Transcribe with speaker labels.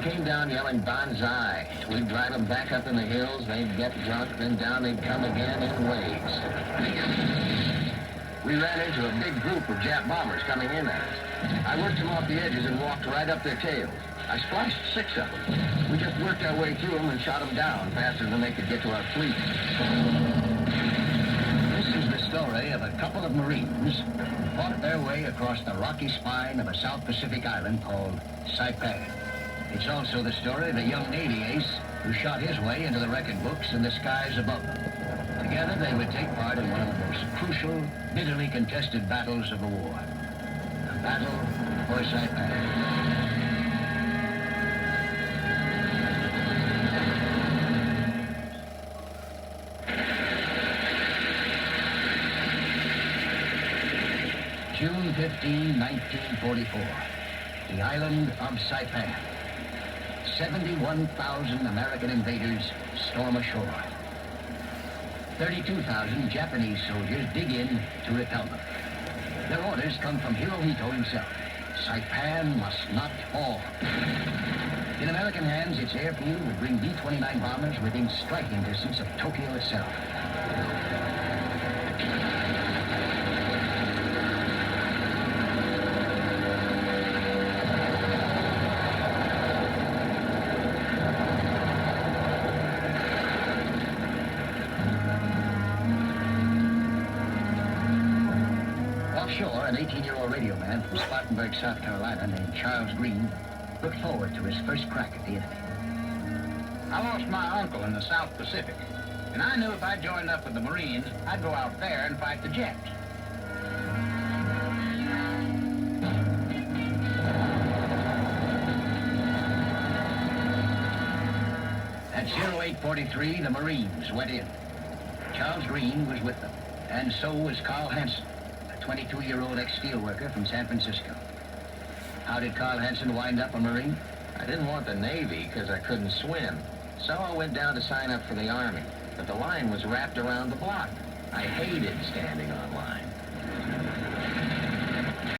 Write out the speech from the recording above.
Speaker 1: Came down yelling banzai. We'd drive them back up in the hills, they'd get drunk, then down they'd come again in waves. We ran into a big group of Jap bombers coming in at us. I worked them off the edges and walked right up their tails. I splashed 6 of them. We just worked our way through them and shot them down faster than they could get to our fleet.
Speaker 2: This is the story of a couple of Marines who fought their way across the rocky spine of a South Pacific island called Saipan. It's also the story of a young Navy ace who shot his way into the record books in the skies above them. Together, they would take part in one of the most crucial, bitterly contested battles of the war. The Battle for Saipan. June 15, 1944. The island of Saipan. 71,000 American invaders storm ashore. 32,000 Japanese soldiers dig in to repel them. Their orders come from Hirohito himself. Saipan must not fall. In American hands, its airfield would bring B-29 bombers within striking distance of Tokyo itself. Offshore, an 18-year-old radio man from Spartanburg, South Carolina, named Charles Green, looked forward to his first crack at the enemy.
Speaker 3: I lost my uncle in the South Pacific, and I knew if I joined up with the Marines, I'd go out there and fight the Japs.
Speaker 2: At 0843, the Marines went in. Charles Green was with them, and so was Carl Hansen, a 22-year-old ex-steelworker from San Francisco. How did Carl Hansen wind up a Marine?
Speaker 1: I didn't want the Navy because I couldn't swim. So I went down to sign up for the Army. But the line was wrapped around the block. I hated standing on line.